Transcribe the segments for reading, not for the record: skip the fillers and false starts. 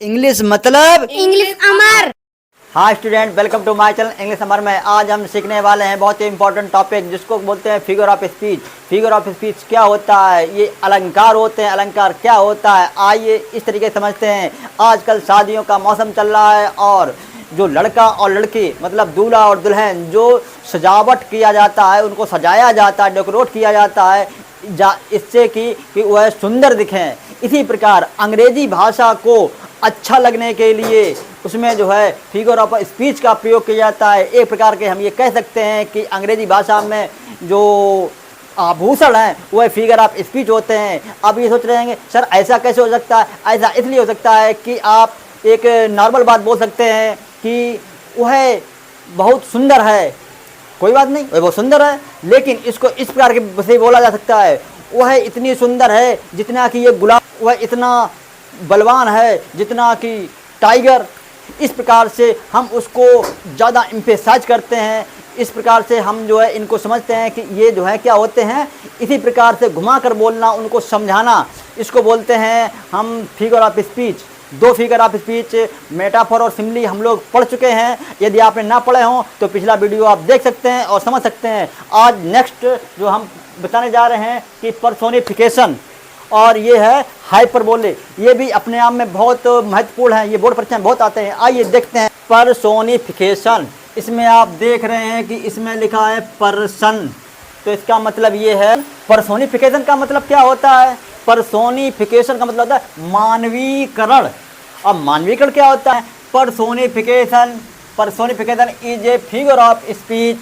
English मतलब English Amar. हाँ student, welcome to my channel English Amar में। आज हम सीखने वाले हैं बहुत ही इंपॉर्टेंट टॉपिक जिसको बोलते हैं figure of speech. Figure of speech क्या होता है, ये अलंकार होते हैं, अलंकार क्या होता है, आइए इस तरीके से समझते हैं। आजकल शादियों का मौसम चल रहा है और जो लड़का और लड़की मतलब दूल्हा और दुल्हन जो सजावट किया जाता है, उनको सजाया जाता है, डेकोरेट किया जाता है इससे कि वह सुंदर दिखें। इसी प्रकार अंग्रेजी भाषा को अच्छा लगने के लिए उसमें जो है फिगर ऑफ स्पीच का प्रयोग किया जाता है। एक प्रकार के हम ये कह सकते हैं कि अंग्रेजी भाषा में जो आभूषण हैं वह फिगर ऑफ स्पीच होते हैं। अब ये सोच रहे हैं सर ऐसा कैसे हो सकता है? ऐसा इसलिए हो सकता है कि आप एक नॉर्मल बात बोल सकते हैं कि वह बहुत सुंदर है, कोई बात नहीं, वह बहुत सुंदर है, लेकिन इसको इस प्रकार के से बोला जा सकता है वह इतनी सुंदर है जितना कि ये गुलाब, वह इतना बलवान है जितना कि टाइगर। इस प्रकार से हम उसको ज़्यादा एम्फेसाइज करते हैं। इस प्रकार से हम जो है इनको समझते हैं कि ये जो है क्या होते हैं। इसी प्रकार से घुमा कर बोलना, उनको समझाना, इसको बोलते हैं हम फिगर ऑफ स्पीच। दो फिगर ऑफ स्पीच मेटाफोर और सिमिली हम लोग पढ़ चुके हैं। यदि आपने ना पढ़े हों तो पिछला वीडियो आप देख सकते हैं और समझ सकते हैं। आज नेक्स्ट जो हम बताने जा रहे हैं कि पर्सोनिफिकेशन, और ये है हाइपरबोले। ये भी अपने आप में बहुत महत्वपूर्ण है, ये बोर्ड परीक्षा में बहुत आते हैं। आइए देखते हैं पर्सोनिफिकेशन। इसमें आप देख रहे हैं कि इसमें लिखा है पर्सन, तो इसका मतलब ये है। पर्सोनिफिकेशन का मतलब क्या होता है? पर्सोनिफिकेशन का मतलब होता है मानवीकरण। अब मानवीकरण क्या होता है? Personification is a figure of speech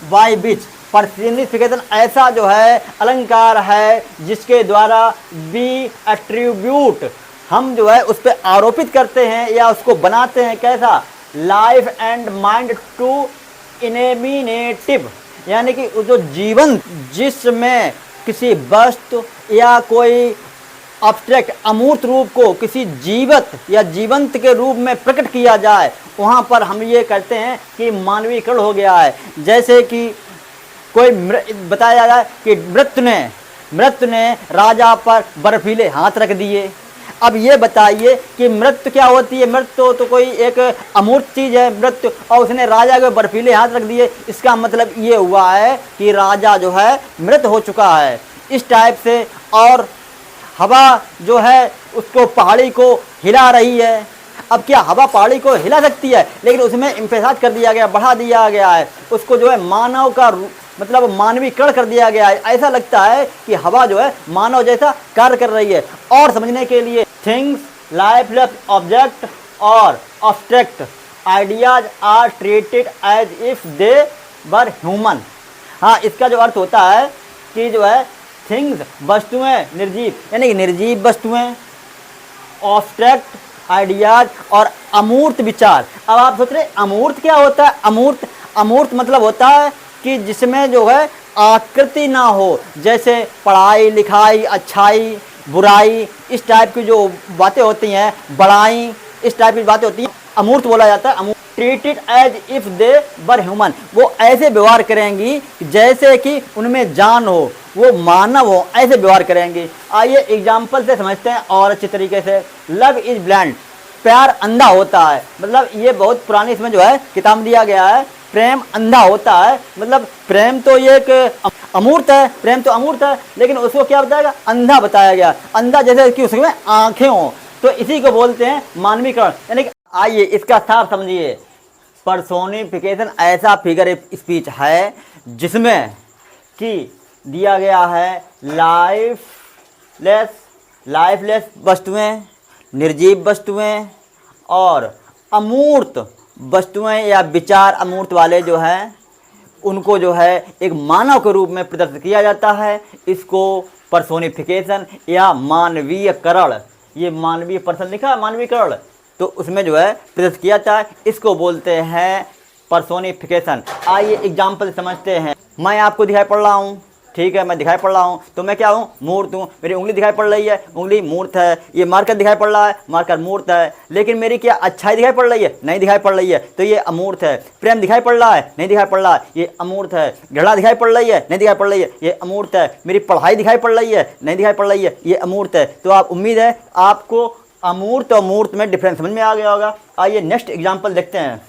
by which, personification ऐसा जो है अलंकार है जिसके द्वारा वी एट्रीब्यूट, हम जो है उस पर आरोपित करते हैं या उसको बनाते हैं। कैसा? लाइफ एंड माइंड टू इनेमिनेटिव, यानी कि जो जीवन, जिसमें किसी वस्तु या कोई अब्स्ट्रैक्ट अमूर्त रूप को किसी जीवत या जीवंत के रूप में प्रकट किया जाए, वहाँ पर हम ये कहते हैं कि मानवीकरण हो गया है। जैसे कि कोई बताया जाए कि मृत्यु ने राजा पर बर्फीले हाथ रख दिए। अब ये बताइए कि मृत्यु क्या होती है? मृत्यु तो कोई एक अमूर्त चीज़ है मृत्यु, और उसने राजा के बर्फीले हाथ रख दिए। इसका मतलब ये हुआ है कि राजा जो है मृत हो चुका है। इस टाइप से। और हवा जो है उसको पहाड़ी को हिला रही है। अब क्या हवा पहाड़ी को हिला सकती है? लेकिन उसमें इम्फेसाइज कर दिया गया, बढ़ा दिया गया है, उसको जो है मानव का मतलब मानवीकरण कर दिया गया है। ऐसा लगता है कि हवा जो है मानव जैसा कार्य कर रही है। और समझने के लिए थिंग्स, लाइफलेस ऑब्जेक्ट और abstract ideas are treated as if they were human. हाँ, इसका जो अर्थ होता है कि जो है थिंग्स वस्तुएं, निर्जीव यानी कि निर्जीव वस्तुएं, ऑब्स्ट्रैक्ट आइडियाज और अमूर्त विचार। अब आप सोच रहे अमूर्त क्या होता है? अमूर्त मतलब होता है कि जिसमें जो है आकृति ना हो, जैसे पढ़ाई लिखाई, अच्छाई बुराई, इस टाइप की जो बातें होती हैं, बड़ाई, इस टाइप की बातें होती हैं, अमूर्त बोला जाता है। Treated as if they were human, वो ऐसे व्यवहार करेंगी जैसे कि उनमें जान हो, वो मानव हो, ऐसे व्यवहार करेंगी। आइए एग्जाम्पल से समझते हैं और अच्छी तरीके से। लव इज ब्लाइंड, प्यार अंधा होता है। मतलब ये बहुत पुरानी इसमें जो है किताब दिया गया है। प्रेम अंधा होता है, मतलब प्रेम तो ये एक अमूर्त है, प्रेम तो अमूर्त है, लेकिन उसको क्या बताया? अंधा बताया गया। अंधा जैसे कि उसमें आंखें हों, तो इसी को बोलते हैं मानवीकरण। यानी कि आइए इसका सार समझिए। पर्सोनिफिकेशन ऐसा फिगर स्पीच है जिसमें कि दिया गया है लाइफलेस वस्तुएं, निर्जीव वस्तुएं और अमूर्त वस्तुएं या विचार अमूर्त वाले जो हैं उनको जो है एक मानव के रूप में प्रदर्शित किया जाता है। इसको पर्सोनिफिकेशन या मानवीयकरण, ये मानवीय पर्सन लिखा है मानवीयकरण, तो उसमें जो है प्रदर्शित किया जाता है। इसको बोलते हैं पर्सोनिफिकेशन। आइए एग्जाम्पल समझते हैं। मैं आपको दिखाई पड़ रहा हूँ, ठीक है, मैं दिखाई पड़ रहा हूँ, तो मैं क्या हूँ? मूर्त हूँ। मेरी उंगली दिखाई पड़ रही है, उंगली मूर्त है। ये मार्कर दिखाई पड़ रहा है, मार्कर मूर्त है। लेकिन मेरी क्या अच्छाई दिखाई पड़ रही है? नहीं दिखाई पड़ रही है, तो ये अमूर्त है। प्रेम दिखाई पड़ रहा है? नहीं दिखाई पड़ रहा है, ये अमूर्त है। घृणा दिखाई पड़ रही है? नहीं दिखाई पड़ रही है, ये अमूर्त है। मेरी पढ़ाई दिखाई पड़ रही है? नहीं दिखाई पड़ रही है, ये अमूर्त है। तो आप उम्मीद है आपको अमूर्त और मूर्त में डिफरेंस समझ में आ गया होगा। आइए नेक्स्ट एग्जांपल देखते हैं।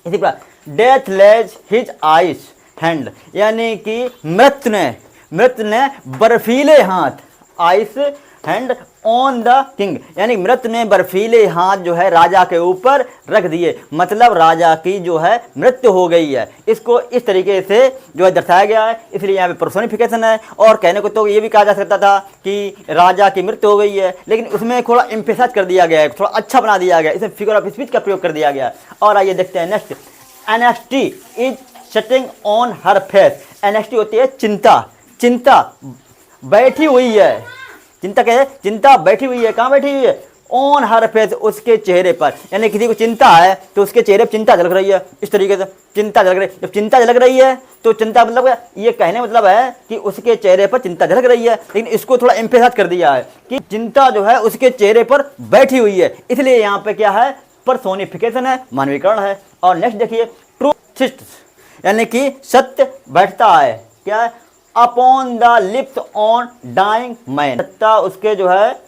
इसी प्रकार डेथ लेज हिज आइस हैंड, यानी कि मृत ने बर्फीले हाथ, ice hand on the king, यानी मृत ने बर्फीले हाथ जो है राजा के ऊपर रख दिए, मतलब राजा की जो है मृत्यु हो गई है। इसको इस तरीके से जो है दर्शाया गया है, इसलिए यहाँ पे पर्सोनिफिकेशन है। और कहने को तो ये भी कहा जा सकता था कि राजा की मृत्यु हो गई है, लेकिन उसमें थोड़ा एम्फेसाइज कर दिया गया है, थोड़ा अच्छा बना दिया गया, इसमें फिगर ऑफ स्पीच का प्रयोग कर दिया गया। और आइए देखते हैं next, anxiety is setting on her face. Anxiety होती है चिंता, चिंता बैठी हुई है, चिंता क्या है, चिंता बैठी हुई है, कहाँ बैठी हुई है, ऑन हर फेस, उसके चेहरे पर, यानी किसी को चिंता है तो उसके चेहरे पर चिंता झलक रही है, इस तरीके से चिंता झलक रही है। जब चिंता झलक रही है तो चिंता मतलब ये कहने मतलब है कि उसके चेहरे पर चिंता झलक रही है, लेकिन इसको थोड़ा एम्फेसाइज कर दिया है कि चिंता जो है उसके चेहरे पर बैठी हुई है, इसलिए यहाँ पे क्या है, पर्सोनिफिकेशन है, मानवीकरण है। और नेक्स्ट देखिए, ट्रूथ सिट्स, यानी कि सत्य बैठता है, क्या है, upon the lips on dying man, सत्ता उसके जो है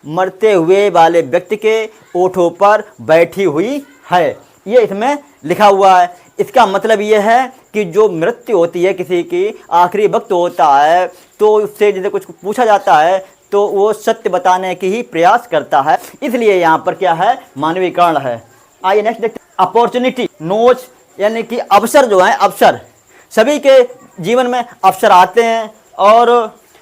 मरते हुए वाले व्यक्ति के ओठों पर बैठी हुई है, ये इसमें लिखा हुआ है। इसका मतलब ये है कि जो मृत्यु होती है किसी की, आखिरी वक्त होता है, तो उससे जैसे कुछ पूछा जाता है तो वो सत्य बताने की ही प्रयास करता है, इसलिए यहाँ पर क्या है, मानवीकरण है। आइए नेक्स्ट देखते हैं, अपॉर्चुनिटी नोज, यानी कि अवसर जो है, अवसर सभी के जीवन में अवसर आते हैं, और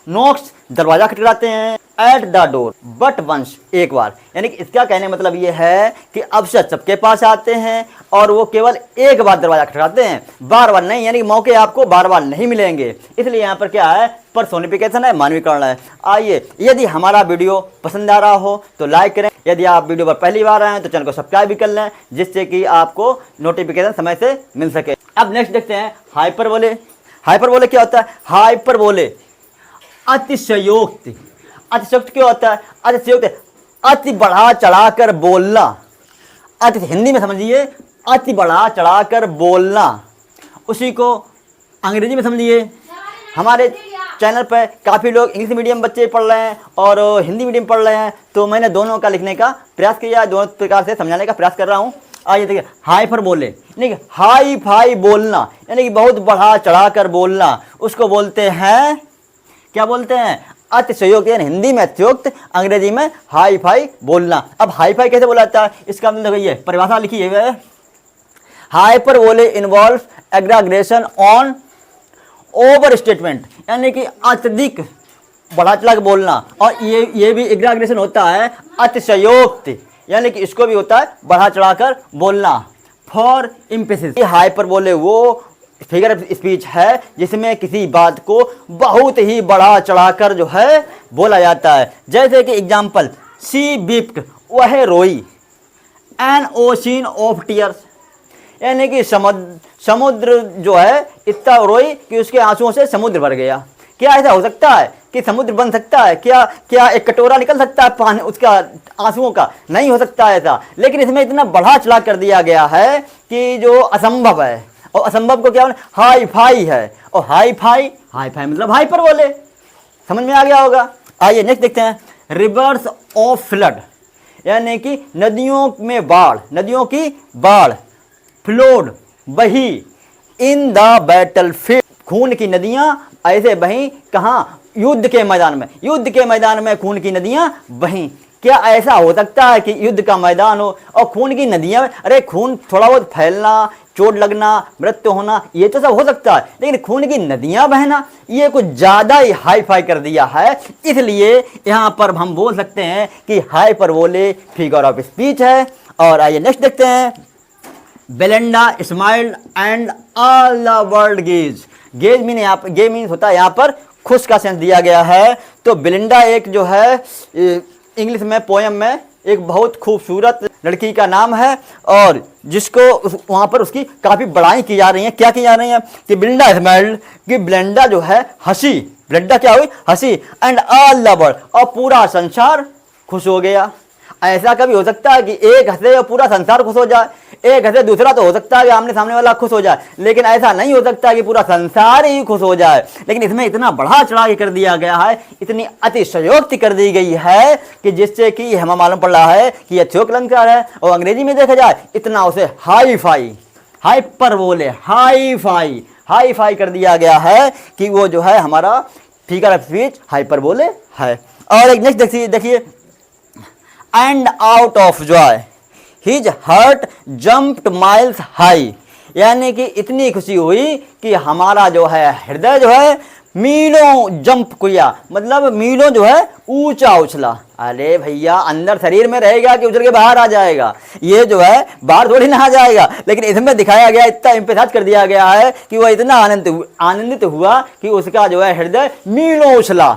नोक्स दरवाजा खटखटाते हैं, at the door but once, एक बार, यानी कि इसका कहने मतलब ये है कि अवसर सबके पास आते हैं और वो केवल एक बार दरवाजा खटखटाते हैं, बार बार नहीं, यानी मौके आपको बार बार नहीं मिलेंगे, इसलिए यहाँ पर क्या है, पर्सोनिफिकेशन है, मानवीकरण है। आइए, यदि हमारा वीडियो पसंद आ रहा हो तो लाइक करें, यदि आप वीडियो पर पहली बार आए हैं तो चैनल को सब्सक्राइब भी कर लें, जिससे कि आपको नोटिफिकेशन समय से मिल सके। अब नेक्स्ट देखते हैं, हाइपरबोले। हाइपरबोले क्या होता है, हाइपरबोले अतिशयोक्ति, अतिशयोक्ति क्या होता है, अतिशयोक्ति अति बढ़ा चढ़ाकर बोलना, अति हिंदी में समझिए, अति बढ़ा चढ़ाकर बोलना, उसी को अंग्रेजी में समझिए। हमारे चैनल पर काफ़ी लोग इंग्लिश मीडियम बच्चे पढ़ रहे हैं और हिंदी मीडियम पढ़ रहे हैं, तो मैंने दोनों का लिखने का प्रयास किया, दोनों प्रकार से समझाने का प्रयास कर रहा हूँ। आइए देखिए, हाइपरबोले यानी कि हाई फाई बोलना, यानी कि बहुत बढ़ा चढ़ाकर बोलना, उसको बोलते हैं, क्या बोलते हैं, अतिशयोक्त, यानी हिंदी में अतिशयोक्त, अंग्रेजी में हाई फाई बोलना। अब हाई फाई कैसे बोला जाता है, इसका मतलब ये परिभाषा लिखी है, hyperbole involve exaggeration on over statement, यानी कि अत्यधिक बढ़ा चढ़ा के बोलना, और ये भी एग्राग्रेशन होता है अतिशयोक्त, यानी कि इसको भी होता है बढ़ा चढ़ाकर बोलना। फॉर इम्पेसिस, हाइपरबोले वो फिगर ऑफ स्पीच है जिसमें किसी बात को बहुत ही बढ़ा चढ़ाकर जो है बोला जाता है। जैसे कि एग्जाम्पल, शी वीप्ड, वह रोई, एन ओशिन ऑफ टीयर्स, यानी कि समुद्र जो है इतना रोई कि उसके आंसुओं से समुद्र भर गया। क्या ऐसा हो सकता है कि समुद्र बन सकता है, क्या एक कटोरा निकल सकता है पानी उसका आंसुओं का, नहीं हो सकता ऐसा, लेकिन इसमें इतना बढ़ा चढ़ा कर दिया गया है कि जो असंभव है, और असंभव को क्या हाई फाई है, और हाई फाई मतलब हाइपरबोले, समझ में आ गया होगा। आइए नेक्स्ट देखते हैं, रिवर्स ऑफ फ्लड, यानी कि नदियों में बाढ़, नदियों की बाढ़, फ्लोड बही, इन द बैटलफील्ड, खून की नदियां ऐसे बहीं, कहाँ, युद्ध के मैदान में, युद्ध के मैदान में खून की नदियां बहीं। क्या ऐसा हो सकता है कि युद्ध का मैदान हो और खून की नदियां, अरे खून थोड़ा बहुत फैलना, चोट लगना, मृत्यु होना, ये तो सब हो सकता है, लेकिन खून की नदियां बहना, ये कुछ ज़्यादा ही हाई फाई कर दिया है, इसलिए यहाँ पर हम बोल सकते हैं कि हाइपरबोले फिगर ऑफ स्पीच है। और आइए नेक्स्ट देखते हैं, Belinda smiled and all the world gaze, gaze mean यहाँ पर, गेज मीन होता है यहाँ पर खुश का सेंस दिया गया है। तो बेलिंडा एक जो है इंग्लिश में पोएम में एक बहुत खूबसूरत लड़की का नाम है, और जिसको वहाँ पर उसकी काफ़ी बड़ाई की जा रही है। क्या की जा रही है कि बेलिंडा स्माइल्ड, कि बेलिंडा जो है हंसी, बेलिंडा क्या हुई, हंसी, एंड ऑल द वर्ल्ड, और पूरा संसार खुश हो गया। ऐसा कभी हो सकता है कि एक हंसे और पूरा संसार खुश हो जाए? एक हंसे दूसरा तो हो सकता है कि आमने सामने वाला खुश हो जाए, लेकिन ऐसा नहीं हो सकता कि पूरा संसार ही खुश हो जाए। लेकिन इसमें इतना बढ़ा चढ़ा के कर दिया गया है, इतनी अतिशयोक्ति कर दी गई है कि जिससे कि हमें मालूम पड़ रहा है कि यह अतिशयोक्ति अलंकार है। और अंग्रेजी में देखा जाए इतना उसे हाई फाई, हाइपर बोले, हाई फाई कर दिया गया है कि वो जो है हमारा फिगर ऑफ स्पीच हाइपर बोले है। और एक नेक्स्ट देखिए, and out of Joy his heart jumped miles high, यानी कि इतनी खुशी हुई कि हमारा जो है हृदय जो है मीलों जंप किया, मतलब मीलों जो है ऊंचा उछला। अरे भैया, अंदर शरीर में रहेगा कि उछल के बाहर आ जाएगा? ये जो है बाहर थोड़ी ना आ जाएगा, लेकिन इसमें दिखाया गया, इतना इम्फेसाइज कर दिया गया है कि वह इतना आनंदित हुआ कि उसका जो है हृदय मीलों उछला।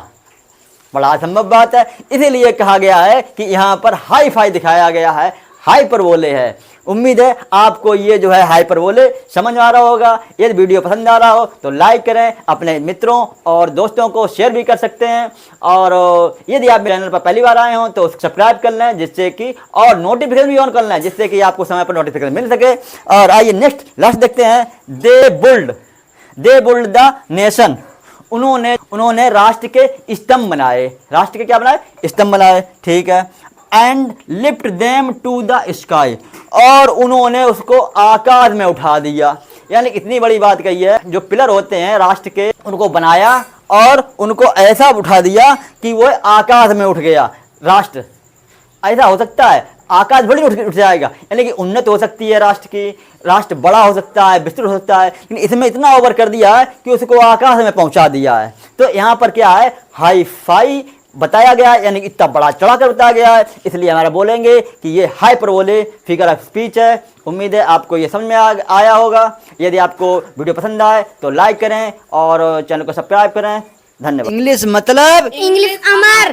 बड़ा असंभव बात है, इसीलिए कहा गया है कि यहाँ पर हाई फाई दिखाया गया है, हाइपरबोले है। उम्मीद है आपको ये जो है हाइपरबोले समझ में आ रहा होगा। यदि वीडियो पसंद आ रहा हो तो लाइक करें, अपने मित्रों और दोस्तों को शेयर भी कर सकते हैं। और यदि आप मेरे चैनल पर पहली बार आए हो तो सब्सक्राइब कर लें, जिससे कि, और नोटिफिकेशन भी ऑन कर लें, जिससे कि आपको समय पर नोटिफिकेशन मिल सके। और आइए नेक्स्ट लास्ट देखते हैं। दे बुल्ड द नेशन, उन्होंने राष्ट्र के स्तंभ बनाए। राष्ट्र के क्या बनाए? स्तंभ बनाए, ठीक है। And lift them to the sky, और उन्होंने उसको आकाश में उठा दिया। यानी इतनी बड़ी बात कही है, जो पिलर होते हैं राष्ट्र के उनको बनाया और उनको ऐसा उठा दिया कि वो आकाश में उठ गया राष्ट्र। ऐसा हो सकता है? आकाश बड़ी उठ जाएगा, यानी कि उन्नत हो सकती है राष्ट्र की, राष्ट्र बड़ा हो सकता है, विस्तृत हो सकता है, लेकिन इसमें इतना ओवर कर दिया है कि उसको आकाश में पहुंचा दिया है। तो यहाँ पर क्या है? हाई फाई बताया गया है, यानी कि इतना बड़ा चढ़ा कर बताया गया है, इसलिए हमारा बोलेंगे कि ये हाइपरबोले फिगर ऑफ स्पीच है। उम्मीद है आपको ये समझ में आया होगा। यदि आपको वीडियो पसंद आए तो लाइक करें और चैनल को सब्सक्राइब करें। धन्यवाद। इंग्लिश मतलब इंग्लिश अमर।